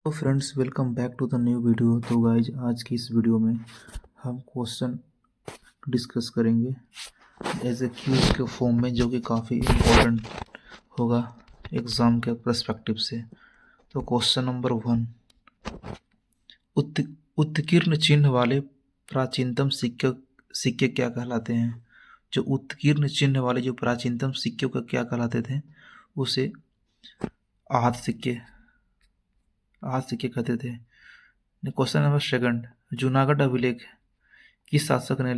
तो friends, welcome back to the new video. तो guys, आज की इस वीडियो में हम क्वेश्चन डिस्कस करेंगे एज ए क्यूज के फॉर्म में, जो कि काफ़ी इम्पोर्टेंट होगा एग्ज़ाम के पर्सपेक्टिव से। तो क्वेश्चन नंबर 1, उत्कीर्ण चिन्ह वाले प्राचीनतम सिक्के क्या कहलाते हैं? जो उत्कीर्ण चिन्ह वाले जो प्राचीनतम सिक्कों का क्या कहलाते थे, उसे आहत सिक्के कहते थे। क्वेश्चन नंबर 2, जूनागढ़ अभिलेख किस शासक ने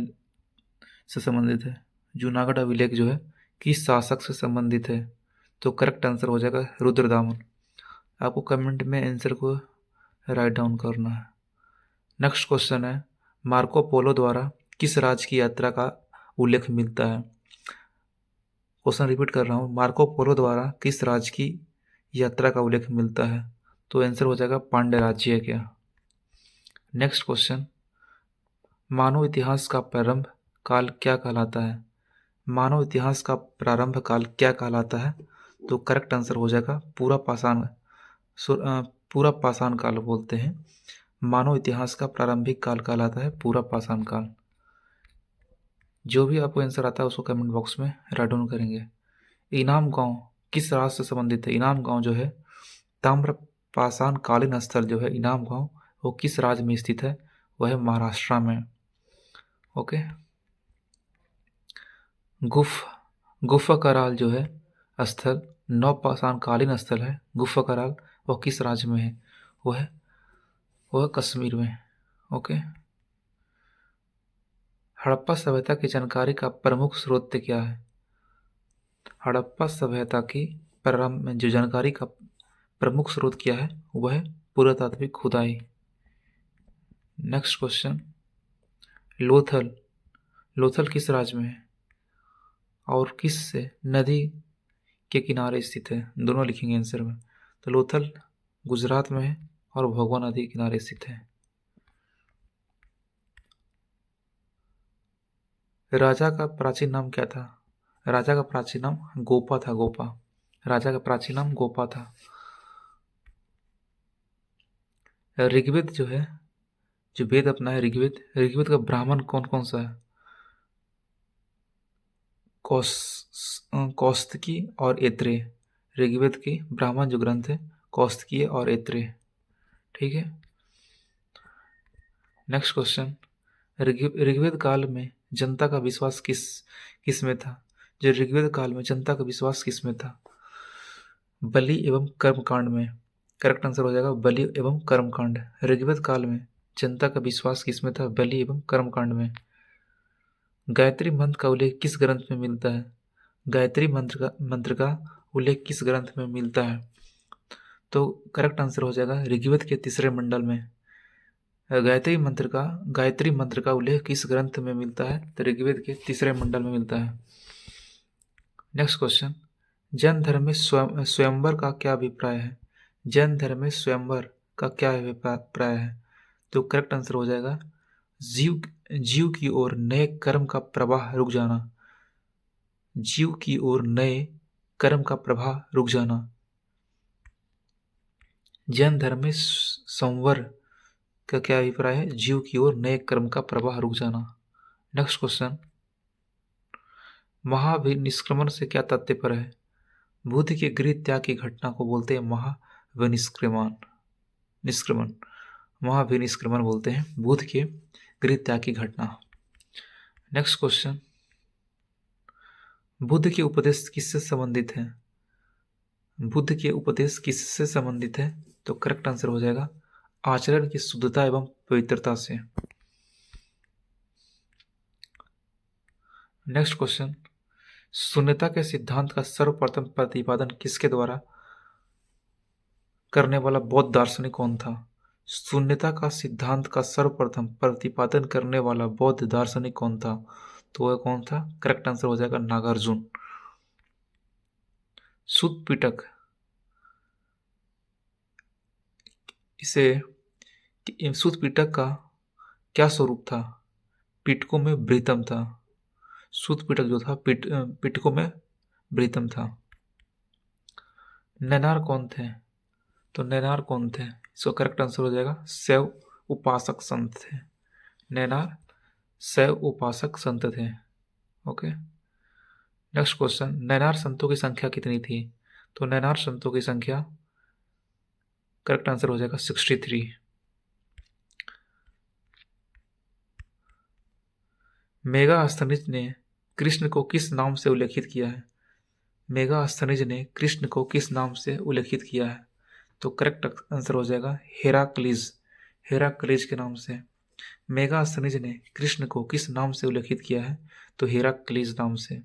से संबंधित है? जूनागढ़ अभिलेख जो है किस शासक से संबंधित है? तो करेक्ट आंसर हो जाएगा रुद्रदामन। आपको कमेंट में आंसर को राइट डाउन करना है। नेक्स्ट क्वेश्चन है, मार्को पोलो द्वारा किस राज्य की यात्रा का उल्लेख मिलता है? क्वेश्चन रिपीट कर रहा हूँ, मार्को पोलो द्वारा किस राज्य की यात्रा का उल्लेख मिलता है? तो आंसर हो जाएगा पांड्य राज्य। क्या? नेक्स्ट क्वेश्चन, मानव इतिहास का प्रारंभ काल क्या कहलाता है? मानव इतिहास का प्रारंभ काल क्या कहलाता है? तो करेक्ट आंसर हो जाएगा पूरा पाषाण काल बोलते हैं। मानव इतिहास का प्रारंभिक काल कहलाता है पूरा पाषाण काल। जो भी आपको आंसर आता है उसको कमेंट बॉक्स में राइट डाउन करेंगे। इनाम गांव किस राज्य से संबंधित है? इनाम गांव जो है ताम्र पाषाण कालीन स्थल जो है इनाम गांव, वो किस राज्य में स्थित है? वह है महाराष्ट्र में। ओके। गुफा कराल जो है स्थल नवपाषाण कालीन स्थल है। गुफा कराल वह किस राज्य में है? वह कश्मीर में। ओके। हड़प्पा सभ्यता की जानकारी का प्रमुख स्रोत क्या है? हड़प्पा सभ्यता की प्रारंभ में जो जानकारी का प्रमुख स्रोत क्या है? वह है पुरातात्विक खुदाई। नेक्स्ट क्वेश्चन, लोथल किस राज्य में है और किस से नदी के किनारे स्थित है? दोनों लिखेंगे आंसर में। तो लोथल गुजरात में है और भोगवा नदी के किनारे स्थित है। राजा का प्राचीन नाम क्या था? राजा का प्राचीन नाम गोपा था। राजा का प्राचीन नाम गोपा था। ऋग्वेद जो है, जो वेद अपना है ऋग्वेद का ब्राह्मण कौन कौन सा है? कौस्तकी और ऐत्रेय। ऋग्वेद के ब्राह्मण जो ग्रंथ है कौस्तकीय और ऐत्रेय। ठीक है। नेक्स्ट क्वेश्चन, ऋग्वेद काल में जनता का विश्वास किस में था? जो ऋग्वेद काल में जनता का विश्वास किस में था? बलि एवं कर्मकांड में। करेक्ट आंसर हो जाएगा बलि एवं कर्मकांड। ऋग्वेद काल में जनता का विश्वास किस में था? बलि एवं कर्मकांड में। गायत्री मंत्र का उल्लेख किस ग्रंथ में मिलता है? गायत्री मंत्र का उल्लेख किस ग्रंथ में मिलता है? तो करेक्ट आंसर हो जाएगा ऋग्वेद के 3 मंडल में। गायत्री मंत्र का उल्लेख किस ग्रंथ में मिलता है? तो ऋग्वेद के 3 मंडल में मिलता है। नेक्स्ट क्वेश्चन, जैन धर्म में स्वयंवर का क्या अभिप्राय है? जैन धर्म में स्वयंवर का क्या अभिप्राय है? तो करेक्ट आंसर हो जाएगा जीव की ओर नए कर्म का प्रवाह रुक जाना। जीव की ओर नए कर्म का प्रवाह रुक जाना। जैन धर्म में संवर का क्या अभिप्राय है? जीव की ओर नए कर्म का प्रवाह रुक जाना। नेक्स्ट क्वेश्चन, महाविनिष्क्रमण से क्या तात्पर्य है? बुद्ध के गृह त्याग की घटना को बोलते हैं महाविनिष्क्रमण बोलते हैं बुद्ध के गृह त्याग की घटना। नेक्स्ट क्वेश्चन, बुद्ध के उपदेश किससे संबंधित है? बुद्ध के उपदेश किससे संबंधित है? तो करेक्ट आंसर हो जाएगा आचरण की शुद्धता एवं पवित्रता से। नेक्स्ट क्वेश्चन, शून्यता के सिद्धांत का सर्वप्रथम प्रतिपादन किसके द्वारा करने वाला बौद्ध दार्शनिक कौन था? शून्यता का सिद्धांत का सर्वप्रथम प्रतिपादन करने वाला बौद्ध दार्शनिक कौन था? तो वह कौन था? करेक्ट आंसर हो जाएगा नागार्जुन। सुत पिटक का क्या स्वरूप था? पिटकों में वृतम था। सुत पिटक जो था पिटकों में वृतम था। नैनार कौन थे? तो नैनार कौन थे? इसका करेक्ट आंसर हो जाएगा शैव उपासक संत थे। नैनार शैव उपासक संत थे। ओके, नेक्स्ट क्वेश्चन, नैनार संतों की संख्या कितनी थी? तो नैनार संतों की संख्या करेक्ट आंसर हो जाएगा 63। मेगास्थनीज ने कृष्ण को किस नाम से उल्लेखित किया है? मेगास्थनीज ने कृष्ण को किस नाम से उल्लेखित किया है? तो करेक्ट आंसर हो जाएगा हेराक्लीज। हेराक्लीज के नाम से। मेगास्थनीज ने कृष्ण को किस नाम से उल्लेखित किया है? तो हेराक्लीज नाम से।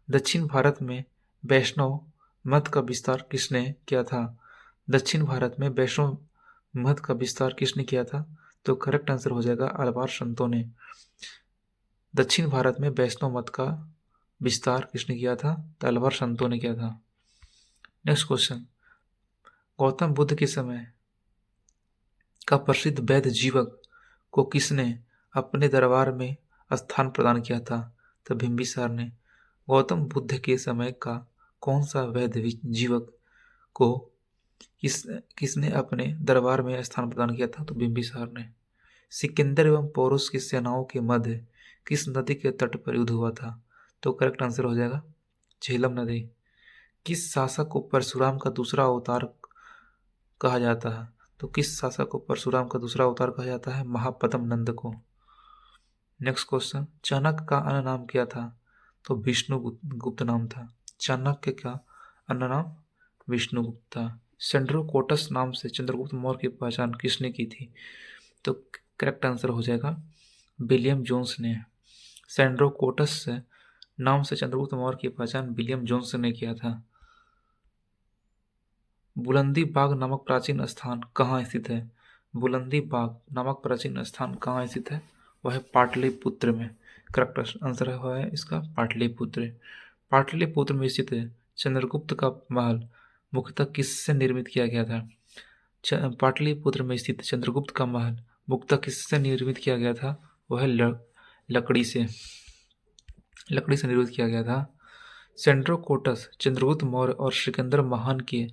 दक्षिण भारत में वैष्णव मत का विस्तार किसने किया था? दक्षिण भारत में वैष्णव मत का विस्तार किसने किया था? तो करेक्ट आंसर हो जाएगा अल्वार संतों ने। दक्षिण भारत में वैष्णव मत का विस्तार किसने किया था? तो अल्वार संतों ने किया था। नेक्स्ट क्वेश्चन, गौतम बुद्ध के समय का प्रसिद्ध वैद्य जीवक को किसने अपने दरबार में स्थान प्रदान किया था? तो बिंबिसार ने। गौतम बुद्ध के समय का कौन सा वैद्य जीवक को किसने अपने दरबार में स्थान प्रदान किया था? तो बिंबिसार ने। सिकंदर एवं पौरुष की सेनाओं के मध्य किस नदी के तट पर युद्ध हुआ था? तो करेक्ट आंसर हो जाएगा झेलम नदी। किस शासक को परशुराम का दूसरा अवतार कहा जाता है? तो किस शासक को परशुराम का दूसरा अवतार कहा जाता है? महापद्म नंद को। नेक्स्ट क्वेश्चन, चाणक्य का अन्य नाम क्या था? तो विष्णुगुप्त नाम था। चाणक्य का अन्य नाम विष्णुगुप्त था। सेंड्रोकोटस नाम से चंद्रगुप्त मौर्य की पहचान किसने की थी? तो करेक्ट आंसर हो जाएगा विलियम जोन्स ने। सेंड्रोकोटस नाम से चंद्रगुप्त मौर्य की पहचान विलियम जोन्स ने किया था। बुलंदी बाग नामक प्राचीन स्थान कहाँ स्थित है? बुलंदी बाग नामक प्राचीन स्थान कहाँ स्थित है? वह है पाटलिपुत्र में। करेक्ट आंसर है इसका पाटलिपुत्र। पाटलिपुत्र में स्थित चंद्रगुप्त का महल मुख्यतः किससे निर्मित किया गया था? पाटलिपुत्र में स्थित चंद्रगुप्त का महल मुख्यतः किससे निर्मित किया गया था? वह लकड़ी से निर्मित किया गया था। सेंड्रोकोटस चंद्रगुप्त मौर्य और सिकंदर महान के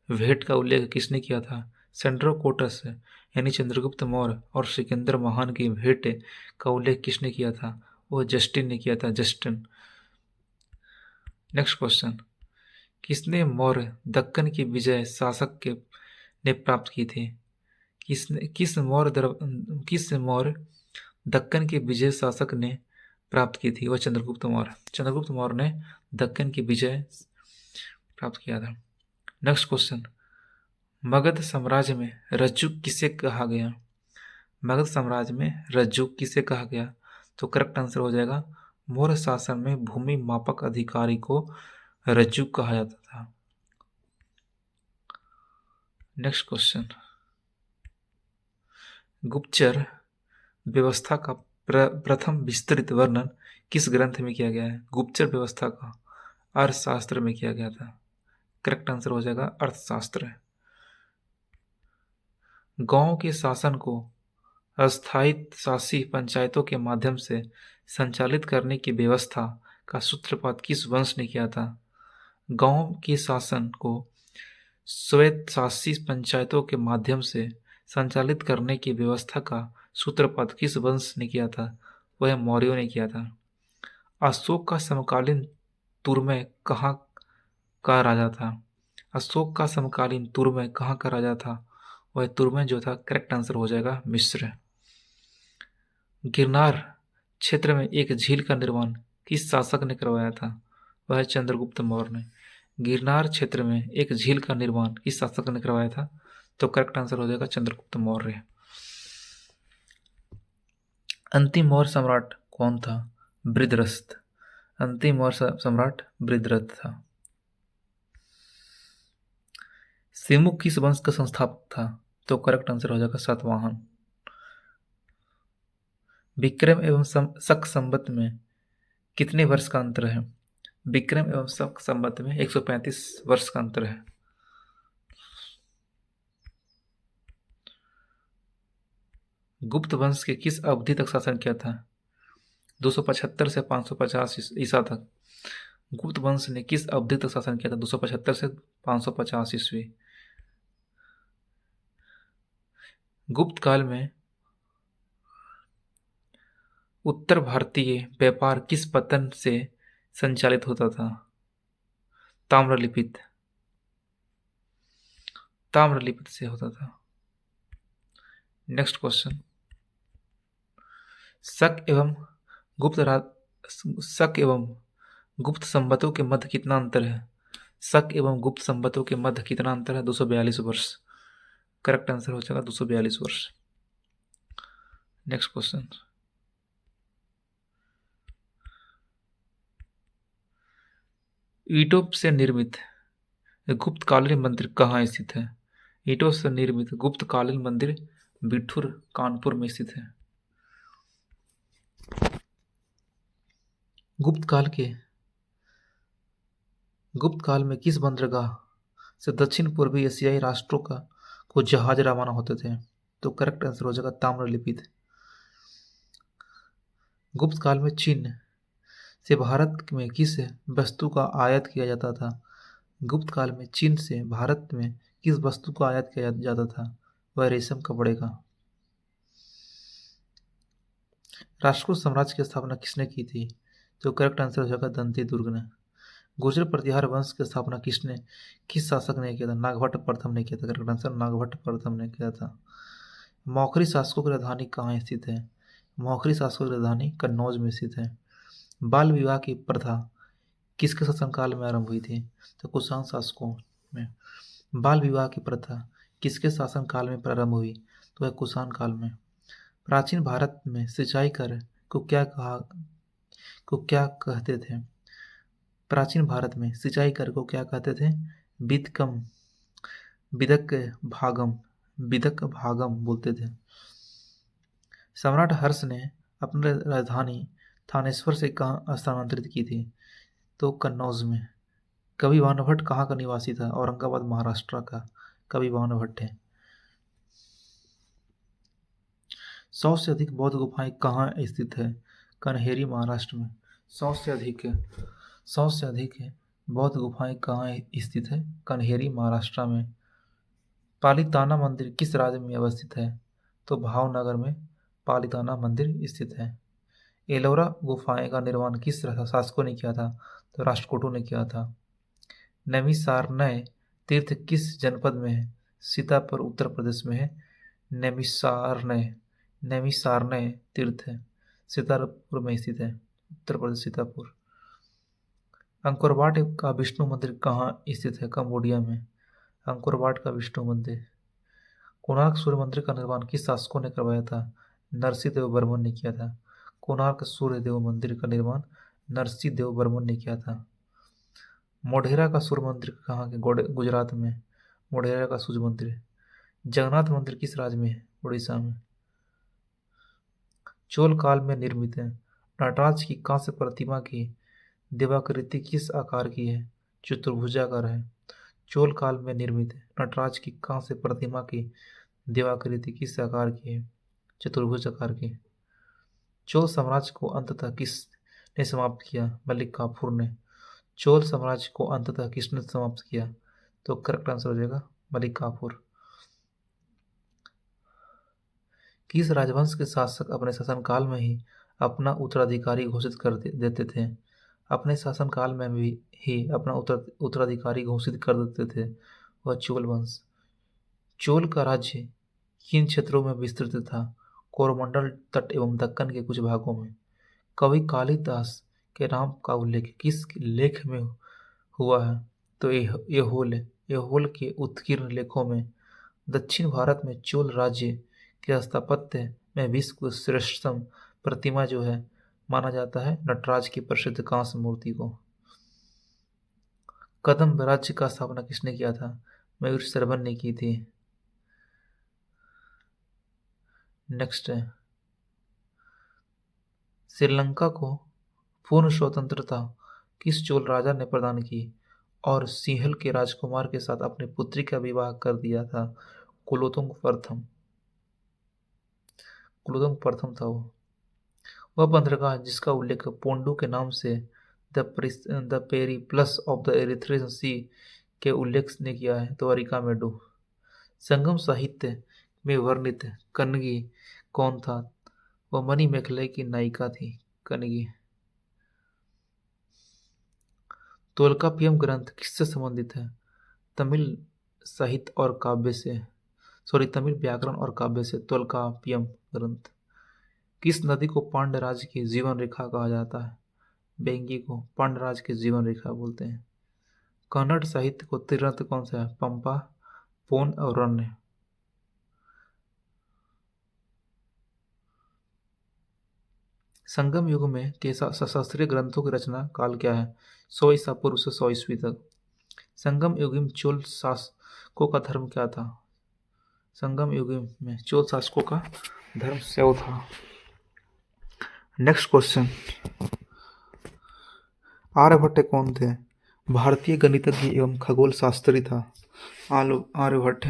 भेंट का उल्लेख किसने किया था? सेंड्रोकोटस यानी चंद्रगुप्त मौर्य और सिकंदर महान की भेंट का उल्लेख किसने किया था? वह जस्टिन ने किया था, जस्टिन। नेक्स्ट क्वेश्चन, किसने मौर्य दक्कन की विजय शासक के ने प्राप्त की थी? किस मौर्य दक्कन के विजय शासक ने प्राप्त की थी? वह चंद्रगुप्त मौर्य। चंद्रगुप्त मौर्य ने दक्कन की विजय प्राप्त किया था। नेक्स्ट क्वेश्चन, मगध साम्राज्य में रज्जु किसे कहा गया? मगध साम्राज्य में रज्जु किसे कहा गया? तो करेक्ट आंसर हो जाएगा मौर्य शासन में भूमि मापक अधिकारी को रज्जु कहा जाता था। नेक्स्ट क्वेश्चन, गुप्तचर व्यवस्था का प्रथम विस्तृत वर्णन किस ग्रंथ में किया गया है? गुप्तचर व्यवस्था का अर्थशास्त्र में किया गया था। करेक्ट आंसर हो जाएगा अर्थशास्त्र। गांव के शासन को अस्थायी शासी पंचायतों के माध्यम से संचालित करने की व्यवस्था का सूत्रपात किस वंश ने किया था? गांव के शासन को स्वायत्तशासी पंचायतों के माध्यम से संचालित करने की व्यवस्था का सूत्रपात किस वंश ने किया था? वह मौर्यों ने किया था। अशोक का समकालीन तुर्मे कहाँ का राजा था? अशोक का समकालीन तुर्मे कहाँ का राजा था? वह तुर्मे जो था, करेक्ट आंसर हो जाएगा मिस्र। गिरनार क्षेत्र में एक झील का निर्माण किस शासक ने करवाया था? वह चंद्रगुप्त मौर्य ने। गिरनार क्षेत्र में एक झील का निर्माण किस शासक ने करवाया था? तो करेक्ट आंसर हो जाएगा चंद्रगुप्त मौर्य। अंतिम मौर्य सम्राट कौन था? बृहद्रथ। अंतिम मौर्य सम्राट बृहद्रथ था। सिमुक किस वंश का संस्थापक था? तो करेक्ट आंसर हो जाएगा सातवाहन। विक्रम एवं शक संवत में कितने वर्ष का अंतर है? विक्रम एवं शक संवत में 135 वर्ष का अंतर है। गुप्त वंश के किस अवधि तक शासन किया था? 275 से 550 ईसा तक। गुप्त वंश ने किस अवधि तक शासन किया था? 275 से 550 ईस्वी। गुप्त काल में उत्तर भारतीय व्यापार किस पतन से संचालित होता था? ताम्रलिपित ताम्रलिपित से होता था। नेक्स्ट क्वेश्चन, शक एवं शक एवं गुप्त संवतों के मध्य कितना अंतर है? शक एवं गुप्त संवतों के मध्य कितना अंतर है? 242 वर्ष। करेक्ट आंसर हो जाएगा 242 वर्ष। नेक्स्ट क्वेश्चन, ईंटों से निर्मित गुप्तकालीन मंदिर कहाँ स्थित है? ईंटों से निर्मित गुप्तकालीन मंदिर बिठूर, कानपुर में स्थित है। गुप्त काल में किस बंदरगाह से दक्षिण पूर्वी एशियाई राष्ट्रों को जहाज रवाना होते थे? तो करेक्ट आंसर हो जाएगा ताम्रलिपित। गुप्त काल में चीन से भारत में किस वस्तु का आयात किया जाता था? गुप्त काल में चीन से भारत में किस वस्तु का आयात किया जाता था? वह रेशम कपड़े का। राष्ट्रकूट साम्राज्य की स्थापना किसने की थी? तो करेक्ट आंसर हो जाएगा दंती दुर्ग ने। गुर्जर प्रतिहार वंश की स्थापना किस शासक ने किया था? नागभट्ट प्रथम ने किया था। करेक्ट आंसर नागभट्ट प्रथम ने किया था। मौखरी शासकों की राजधानी कहाँ स्थित है? मौखरी शासकों की राजधानी कन्नौज में स्थित है। बाल विवाह की प्रथा किसके शासनकाल में आरंभ हुई थी? तो कुषाण शासकों में। बाल विवाह की प्रथा किसके शासनकाल में प्रारंभ हुई? तो वह कुषाण काल में। प्राचीन भारत में सिंचाई कर को क्या कहते थे? प्राचीन भारत में सिंचाई कर को क्या कहते थे? विदक भागम बोलते थे। सम्राट हर्ष ने अपनी राजधानी थानेश्वर से कहाँ स्थानांतरित की थी? तो कन्नौज में। कवि भानुभट्ट कहाँ का निवासी था? औरंगाबाद महाराष्ट्र का कवि भानुभट्ट है। 100 से अधिक बौद्ध गुफाएं कहाँ स्थित है? कन्हेरी महाराष्ट्र में। 100 से अधिक बौद्ध गुफाएं कहाँ स्थित है? कन्हेरी महाराष्ट्र में। पालिताना मंदिर किस राज्य में अवस्थित है? तो भावनगर में पालिताना मंदिर स्थित है। एलोरा गुफाएं का निर्माण किस शासकों ने किया था? तो राष्ट्रकूटों ने किया था। नैमिषारण्य तीर्थ किस जनपद में है? सीतापुर उत्तर प्रदेश में है नैमिषारण्य तीर्थ है, सीतापुर में स्थित है, उत्तर प्रदेश सीतापुर। अंकोरवाट का विष्णु मंदिर कहाँ स्थित है? कंबोडिया में। अंकोरवाट का विष्णु मंदिर। कोणार्क सूर्य मंदिर का निर्माण किस शासकों ने करवाया था? नरसिंह देव बर्मन ने किया था। कोणार्क सूर्य देव मंदिर का निर्माण नरसिंह देव बर्मन ने किया था। मोढेरा का सूर्य मंदिर कहाँ के? गुजरात में। मोढेरा का सूर्य मंदिर। जगन्नाथ मंदिर किस राज्य में है? उड़ीसा में। चोल काल में निर्मित है नटराज की कांस्य प्रतिमा की देवाकृति किस आकार की है? चतुर्भुजाकार है। चोल काल में निर्मित नटराज की कांस्य प्रतिमा की देवाकृति किस आकार की है? चतुर्भुज आकार की। चोल साम्राज्य को अंततः किसने समाप्त किया? मलिक काफूर ने। चोल साम्राज्य को अंततः किसने समाप्त किया? तो करेक्ट आंसर हो जाएगा मलिक काफूर। किस राजवंश के शासक अपने शासनकाल में ही अपना उत्तराधिकारी घोषित कर देते थे? अपने शासनकाल में भी ही अपना उत्तराधिकारी घोषित कर देते थे? वह चोल वंश। चोल का राज्य किन क्षेत्रों में विस्तृत था? कोरोमंडल तट एवं दक्कन के कुछ भागों में। कवि कालिदास के नाम का उल्लेख किस लेख में हुआ है? तो एहोल के उत्कीर्ण लेखों में। दक्षिण भारत में चोल राज्य के स्थापत्य में विश्व की श्रेष्ठतम प्रतिमा जो है माना जाता है नटराज की प्रसिद्ध कांस्य मूर्ति को। कदम्ब राज्य का स्थापना किसने किया था? मयूर शरवण ने की थी। नेक्स्ट है, श्रीलंका को पूर्ण स्वतंत्रता किस चोल राजा ने प्रदान की और सिंहल के राजकुमार के साथ अपनी पुत्री का विवाह कर दिया था? कुलोतुंग प्रथम था वो। वह बंदरगाह जिसका उल्लेख पोंडू के नाम से the Periplus of the Erythraean sea के उल्लेख ने किया है तो अरिकामेडू। संगम साहित्य में वर्णित कनगी कौन था? वह मणि मेखले की नायिका थी कनगी। तोल्काप्पियम ग्रंथ किससे संबंधित है? तमिल साहित्य और काव्य से, तमिल व्याकरण और काव्य से तोल्काप्पियम ग्रंथ। किस नदी को पांड्यराज की जीवन रेखा कहा जाता है? बेंगी को पांड्यराज की जीवन रेखा बोलते हैं। कन्नड़ साहित्य को त्रिरत्न कौन सा है? पंपा, पोन और रण्य। संगम युग में के शास्त्रीय ग्रंथों की रचना काल क्या है? 100 ईसा पूर्व से 100 ईस्वी तक। संगम युग में चोल शासकों का धर्म क्या था? संगम युग में चोल शासकों का धर्म शैव था। नेक्स्ट क्वेश्चन, आर्यभट्ट कौन थे? भारतीय गणितज्ञ एवं खगोल शास्त्री था आर्यभट्ट।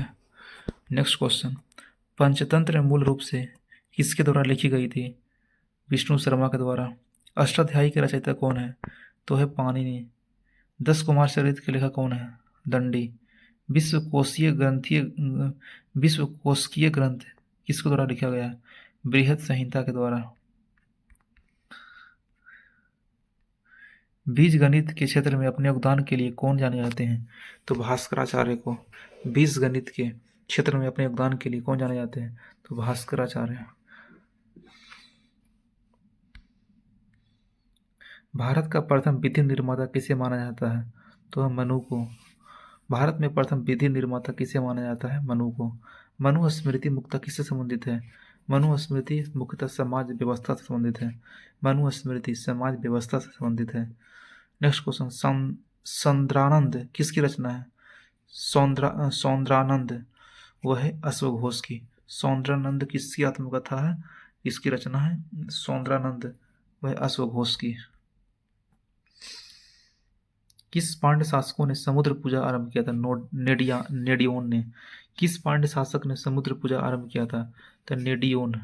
नेक्स्ट क्वेश्चन, पंचतंत्र मूल रूप से किसके द्वारा लिखी गई थी? विष्णु शर्मा के द्वारा। अष्टाध्यायी के रचयिता कौन है? तो है पाणिनि। 10 कुमार चरित के लेखक कौन है? दंडी। विश्वकोशीय ग्रंथ किसके द्वारा लिखा गया? बृहद संहिता के द्वारा। बीज गणित के क्षेत्र में अपने योगदान के लिए कौन जाने जाते हैं? तो भास्कराचार्य को। बीज गणित के क्षेत्र में अपने योगदान के लिए कौन जाने जाते हैं? तो भास्कराचार्य। भारत का प्रथम विधि निर्माता किसे माना जाता है? तो है मनु को। भारत में प्रथम विधि निर्माता किसे माना जाता है? मनु को। मनु स्मृति मुक्ता किससे संबंधित है? मनु स्मृति मुख्यतः समाज व्यवस्था से संबंधित है। मनु स्मृति समाज व्यवस्था से संबंधित है। नेक्स्ट क्वेश्चन, सौंद्रानंद किसकी रचना है? सौंद्रानंद वह है अश्वघोष की। सौंद्रानंद किसकी आत्मकथा है? इसकी रचना है सौंद्रानंद वह अश्वघोष की। किस पांड्य शासकों ने समुद्र पूजा आरंभ किया था? नेडियोन ने। किस पांड्य शासक ने समुद्र पूजा आरंभ किया था? तो नेडियोन।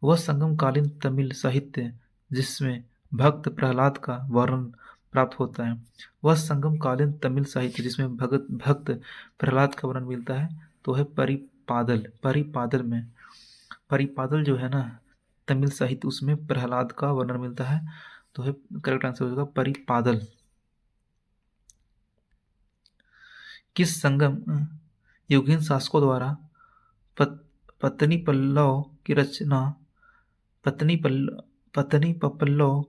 वह संगमकालीन तमिल साहित्य जिसमें भक्त प्रहलाद का वर्णन प्राप्त होता है। वह संगमकालीन तमिल साहित्य जिसमें भक्त प्रहलाद का वर्णन मिलता है तो है परिपादल। परिपादल जो है ना तमिल साहित्य, उसमें प्रहलाद का वर्णन मिलता है तो है करेक्ट आंसर हो जाएगा परिपादल। किस संगम युगीन शासकों द्वारा पत्नी पल्लव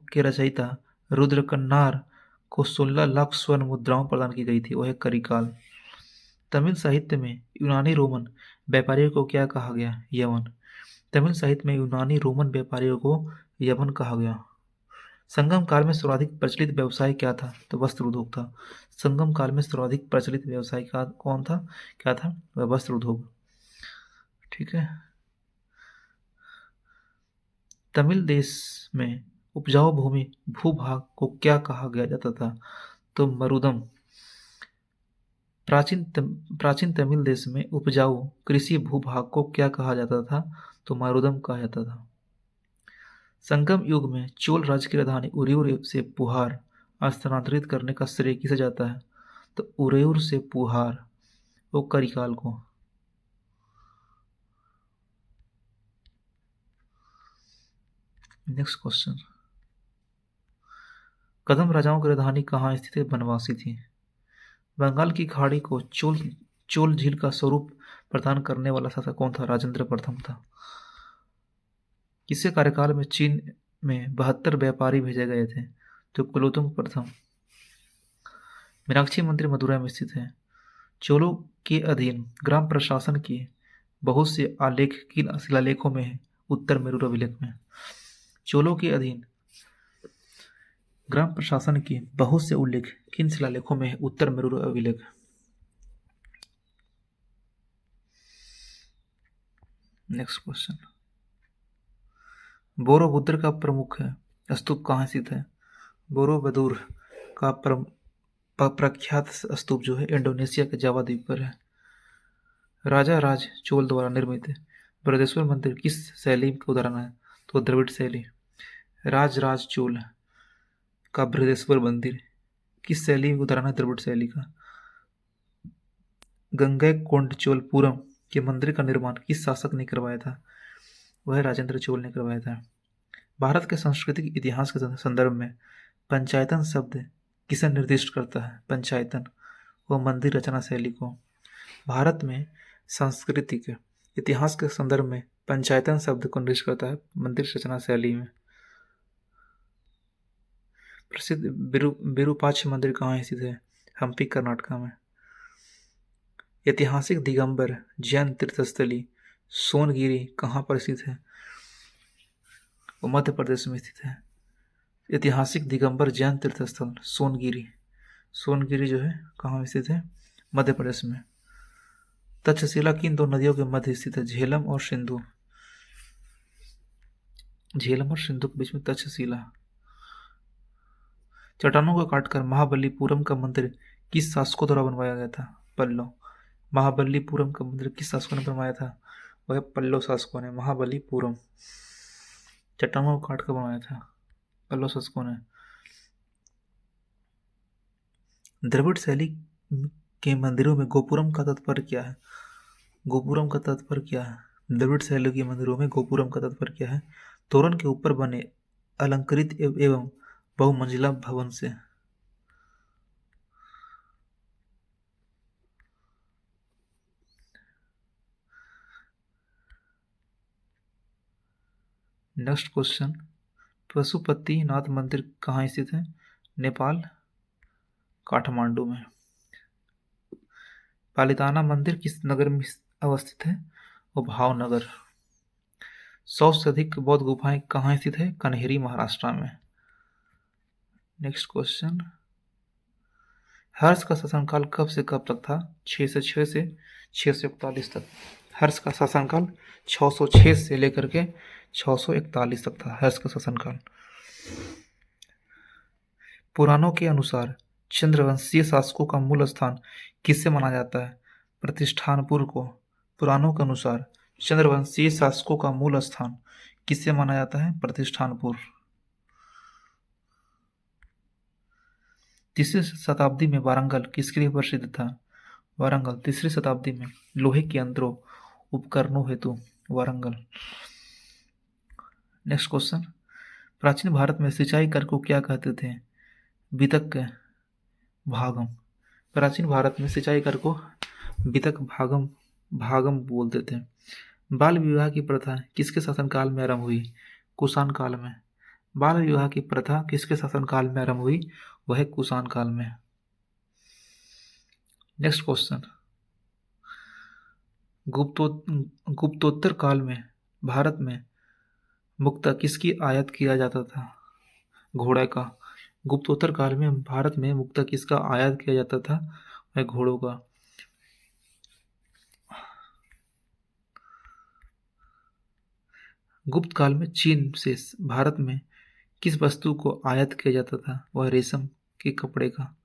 के रचयिता रुद्र कन्नार को 16 लाख स्वर्ण मुद्राओं प्रदान की गई थी? वह करिकाल। तमिल साहित्य में यूनानी रोमन व्यापारियों को क्या कहा गया? यवन। तमिल साहित्य में यूनानी रोमन व्यापारियों को यवन कहा गया। संगम काल में सर्वाधिक प्रचलित व्यवसाय क्या था? तो वस्त्र उद्योग था। संगम काल में सर्वाधिक प्रचलित व्यवसाय कौन था? क्या था? वह वस्त्र उद्योग। ठीक है। तमिल देश में उपजाऊ भूमि भूभाग को क्या कहा गया जाता था? तो मरुदम। प्राचीन तमिल देश में उपजाऊ कृषि भूभाग को क्या कहा जाता था? तो मरुदम कहा जाता था। संगम युग में चोल राज्य की राजधानी उरेयूर से पुहार स्थानांतरित करने का श्रेय किसे जाता है? तो उरेयूर से पुहार वो करिकाल को। नेक्स्ट क्वेश्चन, कदम राजाओं की राजधानी कहाँ स्थित है? बनवासी थी। बंगाल की खाड़ी को चोल झील का स्वरूप प्रदान करने वाला शासक कौन था? राजेंद्र प्रथम था। किसके कार्यकाल में चीन में 72 व्यापारी भेजे गए थे? तो कुलोत्तुंग प्रथम। मीनाक्षी मंदिर मदुरै में स्थित है। चोलों के अधीन ग्राम प्रशासन की बहुत से आलेख किन शिलालेखों में है? उत्तर मेरूर अभिलेख में। चोलों के अधीन ग्राम प्रशासन के बहुत से उल्लेख किन शिलालेखों में है? उत्तर मेरूर अभिलेख। नेक्स्ट क्वेश्चन, बोरोबुद्र का प्रमुख स्तूप कहाँ स्थित है? बोरोबुदुर का प्रख्यात स्तूप जो है इंडोनेशिया के जावा द्वीप पर है। राजा राज चोल द्वारा निर्मित बृहदेश्वर मंदिर किस शैली का उदाहरण है? तो द्रविड़ शैली। राज चोल का बृहदेश्वर मंदिर किस शैली का उदाहरण है? द्रविड़ शैली का। गंगैकोंड चोलपुरम कि मंदिर का निर्माण किस शासक ने करवाया था? वह राजेंद्र चोल ने करवाया था। भारत के सांस्कृतिक इतिहास के संदर्भ में पंचायतन शब्द किसे निर्दिष्ट करता है? पंचायतन व मंदिर रचना शैली को। भारत में सांस्कृतिक इतिहास के संदर्भ में पंचायतन शब्द को निर्दिष्ट करता है मंदिर रचना शैली में। प्रसिद्ध विरूपाक्ष मंदिर कहाँ स्थित है? हम्पी कर्नाटक में। ऐतिहासिक दिगंबर जैन तीर्थस्थली सोनगिरी कहाँ पर स्थित है? वो मध्य प्रदेश में स्थित है। ऐतिहासिक दिगंबर जैन तीर्थस्थल सोनगिरी, सोनगिरी जो है कहाँ स्थित है? मध्य प्रदेश में। तक्षशिला किन दो नदियों के मध्य स्थित है? झेलम और सिंधु। झेलम और सिंधु के बीच में तक्षशिला। चट्टानों को काटकर महाबलीपुरम का मंदिर किस शासकों द्वारा बनवाया गया था? पल्लव। महाबलीपुरम का मंदिर किस शासकों ने बनवाया था? वह पल्लव शासकों ने महाबलीपुरम चट्टानों को काटकर बनवाया था, पल्लव शासकों ने। द्रविड़ शैली के मंदिरों में गोपुरम का तात्पर्य क्या है? गोपुरम का तात्पर्य क्या है? द्रविड़ शैली के मंदिरों में गोपुरम का तात्पर्य क्या है? तोरण के ऊपर बने अलंकृत एवं बहुमंजिला भवन से। नेक्स्ट क्वेश्चन, पशुपतिनाथ मंदिर कहाँ स्थित है? नेपाल, काठमांडू में। पालिताना मंदिर किस नगर में अवस्थित है? वो भावनगर। 100 से अधिक बौद्ध गुफाएं कहाँ स्थित है? कन्हेरी, महाराष्ट्र में। नेक्स्ट क्वेश्चन, हर्ष का शासनकाल कब से कब तक था? 606 से 641 तक। हर्ष का शासनकाल 606 से लेकर के 641 तक था हर्ष का शासनकाल। पुराणों के अनुसार चंद्रवंशीय शासकों का मूल स्थान किससे माना जाता है? प्रतिष्ठानपुर को। पुराणों के अनुसार चंद्रवंशीय शासकों का मूल स्थान किससे माना जाता है? प्रतिष्ठानपुर। तीसरी शताब्दी में वारंगल किसके लिए प्रसिद्ध था? वारंगल तीसरी शताब्दी में लोहे के यंत्रों उपकरणों हेतु वारंगल। नेक्स्ट क्वेश्चन, प्राचीन भारत में सिंचाई कर को क्या कहते थे? वितक भागम। प्राचीन भारत में सिंचाई कर को वितक भागम बोलते थे। बाल विवाह की प्रथा किसके शासनकाल में आरंभ हुई? कुषाण काल में। बाल विवाह की प्रथा किसके शासनकाल में आरंभ हुई? वह कुषाण काल में। नेक्स्ट क्वेश्चन, गुप्तोत्तर काल में भारत में मुक्ता किसकी आयात किया जाता था? घोड़े का। गुप्तोत्तर काल में भारत में मुक्ता किसका आयात किया जाता था? वह घोड़ों का। गुप्त काल में चीन से भारत में किस वस्तु को आयात किया जाता था? वह रेशम के कपड़े का।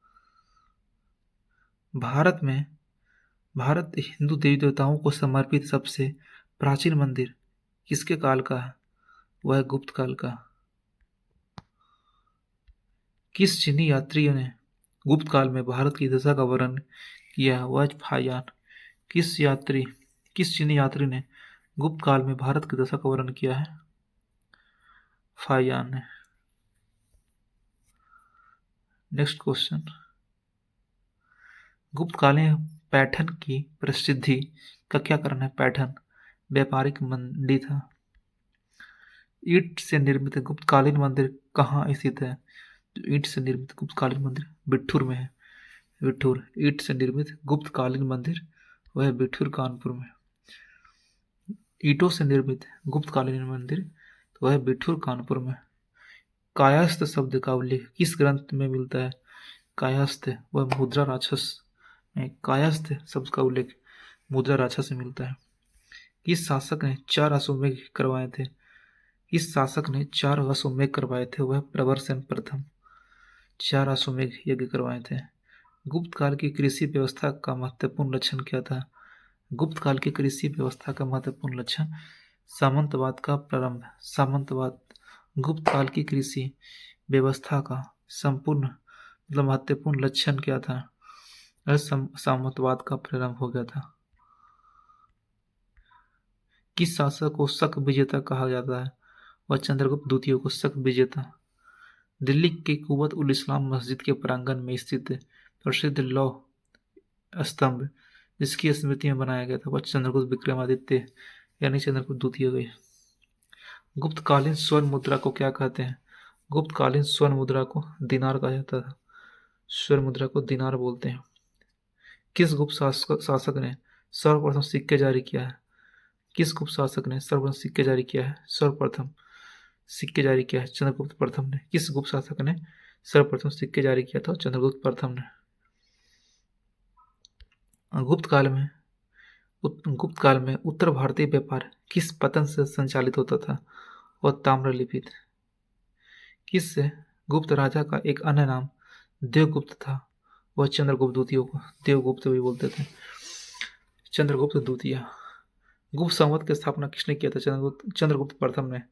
भारत हिंदू देवी देवताओं को समर्पित सबसे प्राचीन मंदिर किसके काल का है? वह गुप्त काल का। किस चीनी यात्री ने गुप्त काल में भारत की दशा का वर्णन किया? वह फाहियान। किस चीनी यात्री ने गुप्त काल में भारत की दशा का वर्णन किया है? फाहियान ने। नेक्स्ट क्वेश्चन, गुप्त काल में पैठन की प्रसिद्धि का क्या कारण है? पैठन व्यापारिक मंडी था। ईंट से निर्मित गुप्तकालीन मंदिर कहाँ स्थित है? ईंट से निर्मित गुप्तकालीन मंदिर बिठूर में है। बिठूर। ईंट से निर्मित गुप्तकालीन मंदिर वह बिठूर, कानपुर में। ईंटों से निर्मित गुप्तकालीन मंदिर तो वह बिठूर, कानपुर में। कायस्थ शब्द का उल्लेख किस ग्रंथ में मिलता है? कायस्थ वह मुद्रा राक्षस में। कायस्थ शब्द का उल्लेख मुद्रा राक्षस में मिलता है। किस शासक ने 4 अश्वमेध करवाए थे? इस शासक ने 4 अश्वमेध करवाए थे? वह प्रवरसेन प्रथम। 4 अश्वमेध यज्ञ करवाए थे। गुप्त काल की कृषि व्यवस्था का महत्वपूर्ण लक्षण क्या था? गुप्त काल की कृषि व्यवस्था का महत्वपूर्ण लक्षण सामंतवाद का प्रारंभ। सामंतवाद। गुप्त काल की कृषि व्यवस्था का संपूर्ण मतलब महत्वपूर्ण लक्षण क्या था? सामंतवाद का प्रारंभ हो गया था। किस शासक को शक विजेता कहा जाता है? वह चंद्रगुप्त द्वितीय को शक विजेता। दिल्ली के कुवत उल इस्लाम मस्जिद के प्रांगण में स्थित प्रसिद्ध लौह स्तंभ जिसकी स्मृति में बनाया गया था वह चंद्रगुप्त विक्रमादित्य यानी चंद्रगुप्त द्वितीय गए। गुप्तकालीन स्वर्ण मुद्रा को क्या कहते हैं? गुप्तकालीन स्वर्ण मुद्रा को दिनार कहा जाता था। स्वर्ण मुद्रा को दिनार बोलते हैं। किस गुप्त शासक ने सर्वप्रथम सिक्के जारी किया है? किस गुप्त शासक ने सर्वप्रथम सिक्के जारी किया है? सर्वप्रथम सिक्के जारी किया है चंद्रगुप्त प्रथम ने। किस गुप्त शासक ने सर्वप्रथम सिक्के जारी किया था? चंद्रगुप्त प्रथम ने। गुप्त काल में उत्तर भारतीय व्यापार किस पतन से संचालित होता था? वह ताम्रलिपि। किस गुप्त राजा का एक अन्य नाम देवगुप्त था? वह चंद्रगुप्त द्वितीय को देवगुप्त भी बोलते थे। चंद्रगुप्त द्वितीय। गुप्त संवत की स्थापना किसने किया था? चंद्रगुप्त प्रथम ने।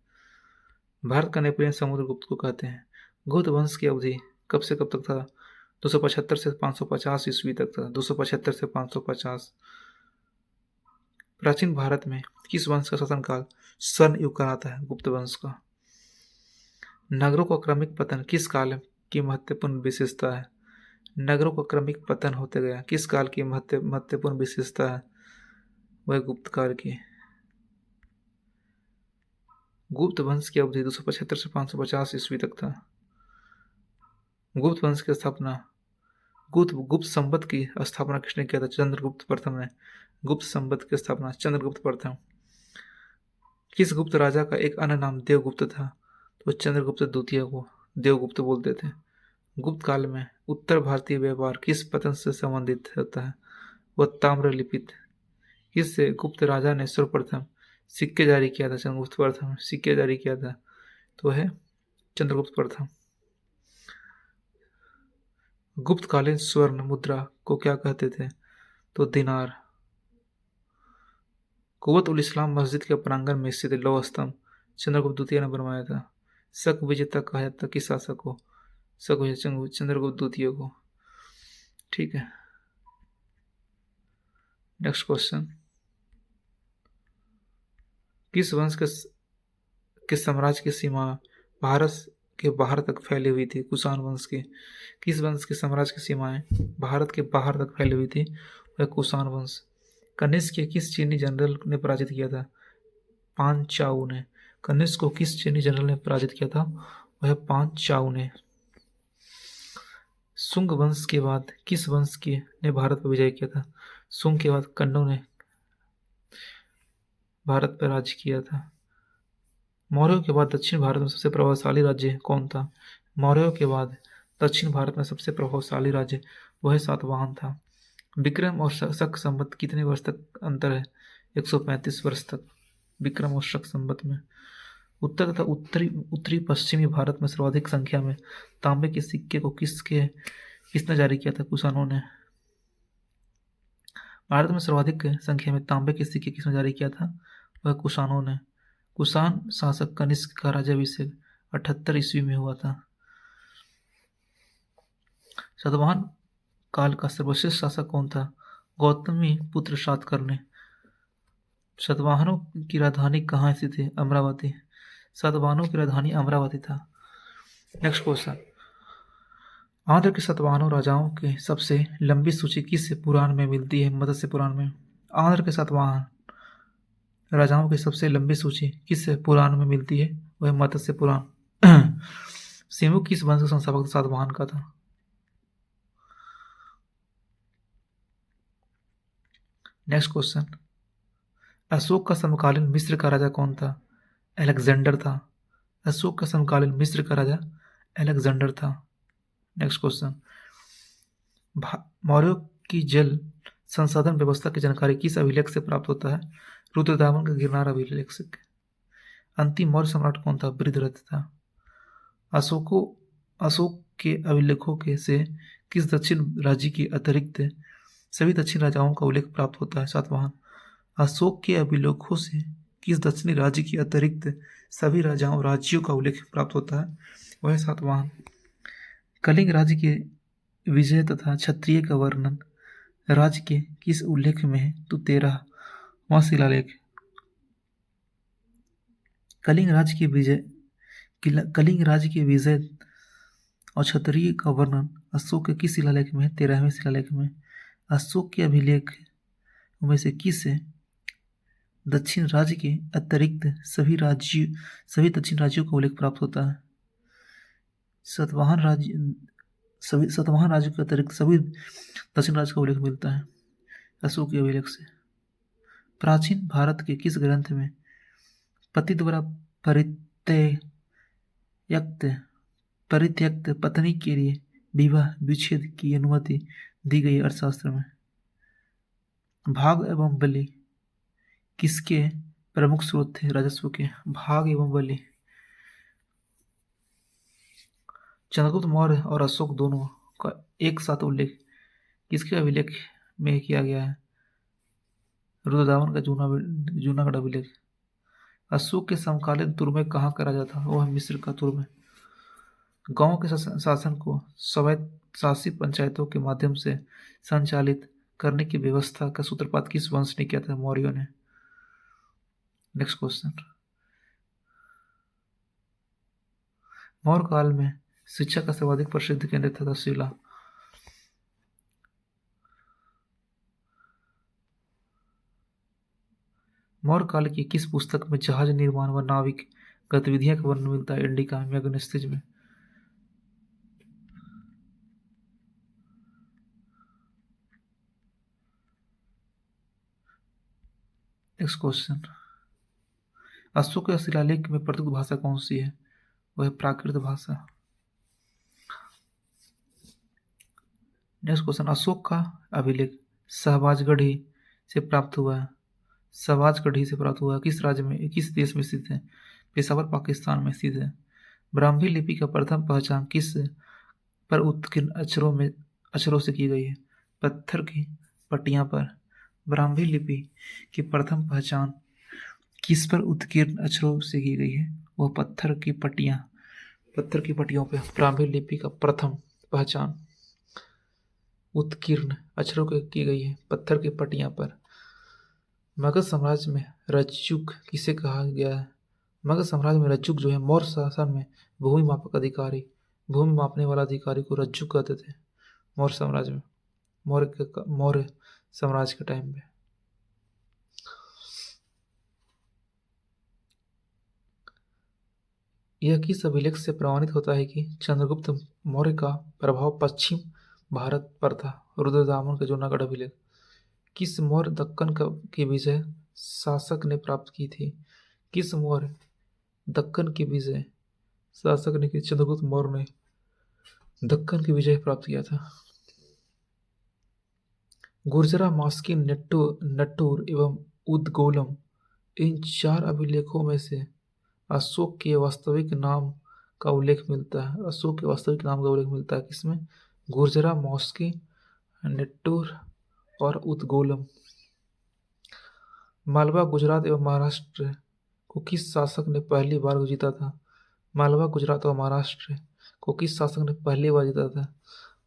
भारत का नेपोलियन समुद्रगुप्त को कहते हैं। गुप्त वंश की अवधि कब से कब तक था? 275 से 550 ईस्वी तक था। 275 से 550। प्राचीन भारत में किस वंश का शासनकाल स्वर्ण युग कहलाता है? गुप्त वंश का। नगरों का क्रमिक पतन किस काल की महत्वपूर्ण विशेषता है? नगरों का क्रमिक पतन होते गया किस काल की महत्वपूर्ण विशेषता है? वह गुप्त काल की। गुप्त वंश की अवधि 275 से 550 ईस्वी तक था। गुप्त वंश की स्थापना गुप्त संवत की स्थापना किसने किया था? चंद्रगुप्त प्रथम ने। गुप्त संवत की स्थापना चंद्रगुप्त प्रथम। किस गुप्त राजा का एक अन्य नाम देवगुप्त था? तो चंद्रगुप्त द्वितीय को देवगुप्त बोलते थे। गुप्त काल में उत्तर भारतीय व्यापार किस पतन से संबंधित होता है? वह ताम्रलिपित। किससे गुप्त राजा ने सर्वप्रथम सिक्के जारी किया था? चंद्रगुप्त प्रथम सिक्के जारी किया था तो है चंद्रगुप्त प्रथम। गुप्तकालीन स्वर्ण मुद्रा को क्या कहते थे? तो दिनार। कुवत उल इस्लाम मस्जिद के प्रांगण में स्थित लौह स्तंभ चंद्रगुप्त द्वितीय ने बनवाया था। शक विजेता कहा जाता किस शासक को? शक विजेता चंद्रगुप्त द्वितीय को। ठीक है, नेक्स्ट क्वेश्चन। किस वंश के साम्राज्य की सीमा भारत के बाहर तक फैली हुई थी? कुषाण वंश की। किस वंश के साम्राज्य की सीमाएं भारत के बाहर तक फैली हुई थी? वह कुषाण वंश। कनिष्क के किस चीनी जनरल ने पराजित किया था? पान चाऊ ने। कनिष्क को किस चीनी जनरल ने पराजित किया था? वह पान चाऊ ने। सुंग वंश के बाद किस वंश की ने भारत पर विजय किया था? सुंग के बाद कन्नौ ने भारत पर राज्य किया था। मौर्यों के बाद दक्षिण भारत में सबसे प्रभावशाली राज्य कौन था? मौर्यों के बाद दक्षिण भारत में सबसे प्रभावशाली राज्य वह सातवाहन था। विक्रम और शक संवत कितने वर्ष तक अंतर है? 135 वर्ष तक विक्रम और शक संवत में। उत्तर तथा उत्तरी पश्चिमी भारत में सर्वाधिक संख्या में तांबे के सिक्के को किसने जारी किया था? कुषाणों ने। भारत में सर्वाधिक संख्या में तांबे के सिक्के किसने जारी किया था? वह कुषाणों ने। कुषाण शासक कनिष्क का राज्याभिषेक 78 ईस्वी में हुआ था। सातवाहन काल का सर्वश्रेष्ठ शासक कौन था? गौतमी पुत्र सातकर्णी। सातवाहनों की राजधानी कहाँ स्थित थी? अमरावती। सातवाहनों की राजधानी अमरावती था। Next question. आंध्र के सातवाहनों राजाओं की सबसे लंबी सूची किस पुराण में मिलती है? मत्स्य पुराण में। आंध्र के सातवाहन राजाओं की सबसे लंबी सूची किस पुराण में मिलती है? वह मत्स्य पुराण। सिमु किस वंश का संस्थापक सातवाहन का था? Next question. अशोक का समकालीन मिस्र का राजा कौन था? अलेक्जेंडर था। अशोक का समकालीन मिस्र का राजा अलेक्जेंडर था। Next question. मौर्यों की जल संसाधन व्यवस्था की जानकारी किस अभिलेख से प्राप्त होता है? रुद्रदामन का गिरनार अभिलेख से। अंतिम मौर्य सम्राट कौन था? बृहद्रथ था। अशोक के अभिलेखों के से किस दक्षिण राज्य के अतिरिक्त सभी दक्षिण राजाओं का उल्लेख प्राप्त होता है? सातवाहन। अशोक के अभिलेखों से किस दक्षिणी राज्य के अतिरिक्त सभी राज्यों का उल्लेख प्राप्त होता है? वह सातवाहन। कलिंग राज्य के विजय तथा क्षत्रिय का वर्णन राज्य के किस उल्लेख में है? तो 13वां शिलालेख। कलिंग राज्य की विजय और क्षत्रिय का वर्णन अशोक के किस शिलालेख में है? 13वें शिलालेख में। अशोक के अभिलेख में से किस दक्षिण राज्य के अतिरिक्त सभी दक्षिण राज्यों का उल्लेख प्राप्त होता है? सतवाहन राज्य के अतिरिक्त सभी दक्षिण राज्य का उल्लेख मिलता है अशोक के अभिलेख से। प्राचीन भारत के किस ग्रंथ में पति द्वारा परित्यक्त पत्नी के लिए विवाह विच्छेद की अनुमति दी गई? अर्थशास्त्र में। भाग एवं बलि किसके प्रमुख स्रोत थे राजस्व के? भाग एवं बलि। चंद्रगुप्त मौर्य और अशोक दोनों का एक साथ उल्लेख किसके अभिलेख में किया गया है? रुद्रदामन का जूनागढ़ अभिलेख। अशोक के समकालीन तुर्मे कहाँ का राजा था? वह मिस्र का तुर्मे। गांव के शासन को स्वायत्त शासित पंचायतों के माध्यम से संचालित करने की व्यवस्था का सूत्रपात किस वंश ने किया था? मौर्यों ने। Next question. मौर्य काल में शिक्षा का सर्वाधिक प्रसिद्ध केंद्र था तक्षशिला। मौर्य काल की किस पुस्तक में जहाज निर्माण व नाविक गतिविधियां का वर्णन मिलता है? इंडिका मैग्नेस्टिज में। Next question. अशोक के शिलालेख में प्रयुक्त भाषा कौन सी है? वह प्राकृत भाषा। Next question. अशोक का अभिलेख शहबाजगढ़ी से प्राप्त हुआ है। शहबाजगढ़ी से प्राप्त हुआ किस राज्य में, किस देश में स्थित है? पेशावर पाकिस्तान में स्थित है। ब्राह्मी लिपि का प्रथम पहचान किस पर उत्कीर्ण अक्षरों से की गई है? पत्थर की पट्टियां पर। ब्राह्मी लिपि की प्रथम पहचान किस पर उत्कीर्ण अक्षरों से की गई है? वह पत्थर की पट्टियों पर ब्राह्मी लिपि का प्रथम पहचान उत्कीर्ण अक्षरों की गई है, पत्थर की पट्टियां पर। मगध साम्राज्य में रज्जुक किसे कहा गया है? मगध साम्राज्य में रज्जुक जो है मौर्य शासन में भूमि मापने वाला अधिकारी को रज्जुक कहते थे। मौर्य साम्राज्य में, मौर्य साम्राज्य के टाइम में। यह किस अभिलेख से प्रमाणित होता है कि चंद्रगुप्त मौर्य का प्रभाव पश्चिम भारत पर था? रुद्रदामन का जूनागढ़ अभिलेख। किस मौर्य दक्कन की विजय शासक ने प्राप्त की थी? किस मौर्य दक्कन की विजय शासक ने की? चंद्रगुप्त मौर्य ने दक्कन की विजय प्राप्त किया था। गुर्जरा, मास्की, नट्टूर एवं उद्गोलम इन चार अभिलेखों में से अशोक के वास्तविक नाम का उल्लेख मिलता है। अशोक के वास्तविक नाम का उल्लेख मिलता है किसमें? गुर्जरा, मॉस्की, नट्टूर और उद्गोलम। मालवा, गुजरात एवं महाराष्ट्र को किस शासक ने पहली बार जीता था? मालवा, गुजरात और महाराष्ट्र को किस शासक ने पहली बार जीता था?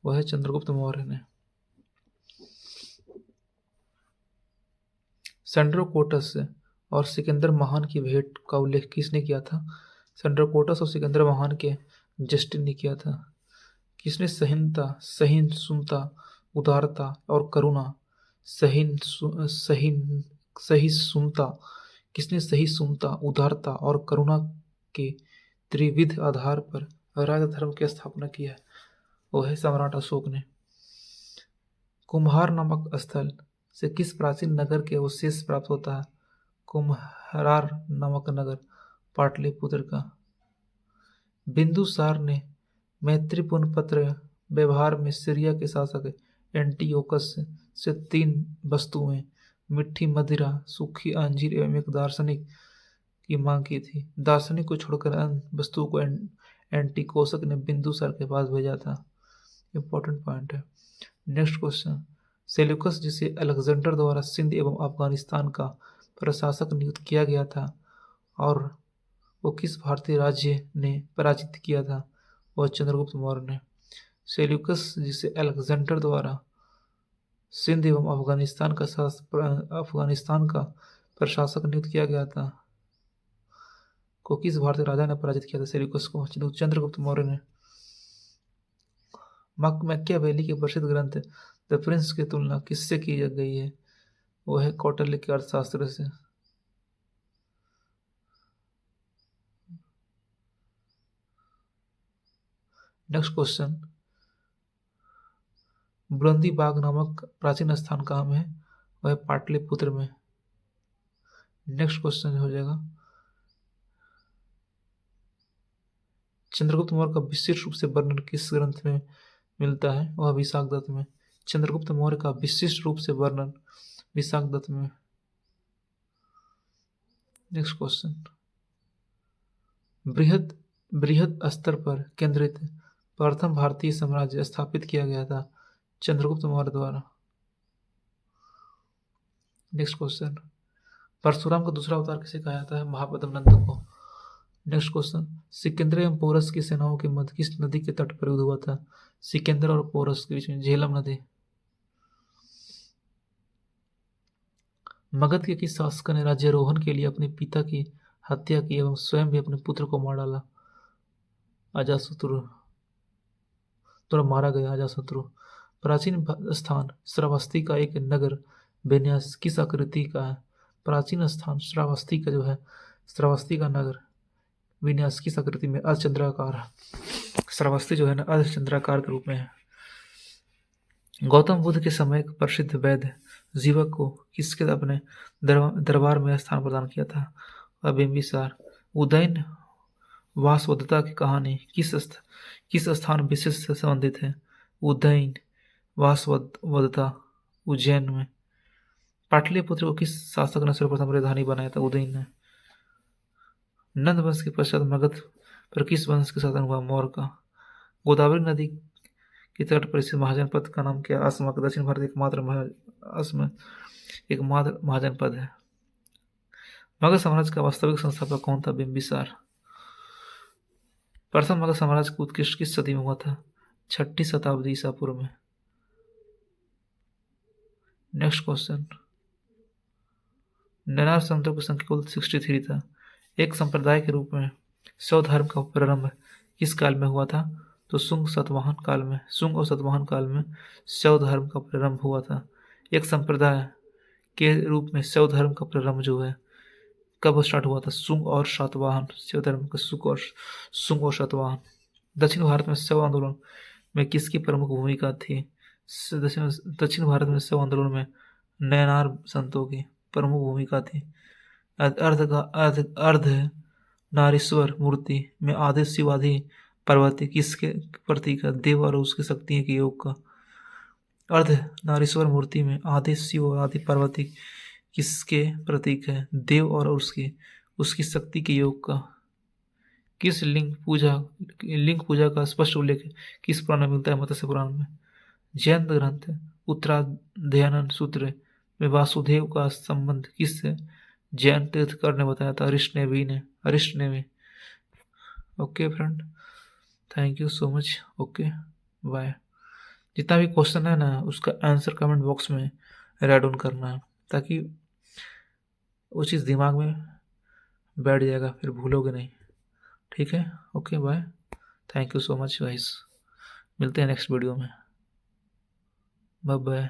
वह चंद्रगुप्त मौर्य ने। सेंड्रोकोटस और सिकंदर महान की भेंट का उल्लेख किसने किया था? सेंड्रोकोटस और सिकंदर महान के जस्टिन ने किया था। किसने सहिष्णुता, उदारता और करुणा सहिष्णुता, उदारता और करुणा के त्रिविध आधार पर राजधर्म की स्थापना की है? वह है सम्राट अशोक ने। कुम्हार नामक स्थल से किस प्राचीन नगर के अवशेष प्राप्त होता है? कुम्हरार नामक नगर पाटलिपुत्र का। बिंदुसार ने मैत्रीपूर्ण पत्र व्यवहार में सीरिया के शासक एंटियोकस से 3 वस्तुएं, मिट्टी, मदिरा, सूखी अंजीर एवं एक दार्शनिक की मांग की थी। दार्शनिक को छोड़कर अन्य वस्तुओं को एंटिकोसक ने बिंदुसार के पास भेजा था। इंपॉर्टेंट पॉइंट है। Next question. सेल्यूकस, जिसे अलेक्जेंडर द्वारा सिंध एवं अफगानिस्तान का प्रशासक नियुक्त किया गया था, और वो किस भारतीय राज्य ने पराजित किया था? वह चंद्रगुप्त मौर्य ने। सेल्यूकस, जिसे अलेक्जेंडर द्वारा सिंध एवं अफगानिस्तान का प्रशासक नियुक्त किया गया था, को किस भारतीय राजा ने पराजित किया था? सेल्यूकस को। चंद्रगुप्त मौर्य ने। मैकियावेली के प्रसिद्ध ग्रंथ द प्रिंस की तुलना किससे की गई है? वो है कौटिल्य के अर्थशास्त्र से। नेक्स्ट क्वेश्चन, बुलंदी बाग नामक प्राचीन स्थान कहाँ में है? वह पाटलिपुत्र में। नेक्स्ट क्वेश्चन हो जाएगा, चंद्रगुप्त मौर्य का विशिष्ट रूप से वर्णन किस ग्रंथ में मिलता है? वह विशाखदत्त में। चंद्रगुप्त मौर्य का विशिष्ट रूप से वर्णन विशाखदत्त में। नेक्स्ट क्वेश्चन, बृहद बृहद स्तर पर केंद्रित प्रथम भारतीय साम्राज्य स्थापित किया गया था? चंद्रगुप्त मौर्य द्वारा। नेक्स्ट क्वेश्चन, परशुराम का दूसरा अवतार किसे कहा जाता है? महापद्म नंद को। नेक्स्ट क्वेश्चन, सिकंदर एवं पोरस की सेनाओं के मध्य किस नदी के तट पर युद्ध हुआ था? सिकंदर और पोरस के बीच में झेलम नदी। मगध के किस शासक ने राज्यारोहण के लिए अपने पिता की हत्या की एवं स्वयं भी अपने पुत्र को मार डाला? अजातशत्रु द्वारा मारा गया अजातशत्रु। प्राचीन स्थान श्रावस्ती का एक नगर विन्यास किस आकृति का है? प्राचीन स्थान श्रावस्ती का जो है, श्रावस्ती का नगर विन्यास किस आकृति में? अर्धचंद्राकार। श्रावस्ती जो है ना अर्धचंद्राकार के रूप में है। गौतम बुद्ध के समय एक प्रसिद्ध वैद्य जीवक को किसके अपने दरबार में स्थान प्रदान किया था? बिंबिसार। उदयन वासवदत्ता की कहानी किस स्थान विशेष से संबंधित है? उदयन वासवदत्ता उज्जैन में। पाटलिपुत्र को किस शासक ने सर्वप्रथम राजधानी बनाया था? उदयन ने। नंद वंश के पश्चात मगध पर किस वंश के शासन हुआ? मौर्य का। गोदावरी नदी के तट पर स्थित महाजनपद का नाम क्या? असमक। दक्षिण भारत एकमात्र महाजनपद है। मगध साम्राज्य का वास्तविक संस्थापक कौन था? बिंबिसार। प्रथम मगध साम्राज्य का उत्कृष्ट किस सदी में हुआ था? 6ठी शताब्दी ईसा पूर्व में। नेक्स्ट क्वेश्चन, नैनार समुद्र की संख्या कुल 63 था। एक संप्रदाय के रूप में शैव धर्म का प्रारंभ किस काल में हुआ था? तो शुंग और सतवाहन काल में शैव धर्म का प्रारंभ हुआ था। एक संप्रदाय के रूप में शैव धर्म का प्रारंभ जो है कब स्टार्ट हुआ था? शुंग और सातवाहन। शैव धर्म का शुंग और सातवाहन। दक्षिण भारत में शैव आंदोलन में किसकी प्रमुख भूमिका थी? दक्षिण भारत में शैव आंदोलन में नैनार संतों की प्रमुख भूमिका थी। अर्ध नारीश्वर मूर्ति में आदि शिव आदि पार्वती किसके प्रतीक है? देव और उसकी शक्तियों के योग का। अर्ध नारीश्वर मूर्ति में आदि शिव और आदि पार्वती किसके प्रतीक है? देव और उसकी शक्ति के योग का। किस लिंग पूजा का स्पष्ट उल्लेख किस पुराण में मिलता है? मत्स्य पुराण में। जैन ग्रंथ उत्तराध्यायन सूत्र में वासुदेव का संबंध किससे जैन तीर्थकर ने बताया था? Arishtanemi. Okay friend, thank you so much. Okay bye. जितना भी क्वेश्चन है ना उसका आंसर कमेंट बॉक्स में राइट डाउन करना है ताकि वो चीज़ दिमाग में बैठ जाएगा, फिर भूलोगे नहीं। ठीक है, okay bye, thank you so much guys. मिलते हैं नेक्स्ट वीडियो में। Bye bye.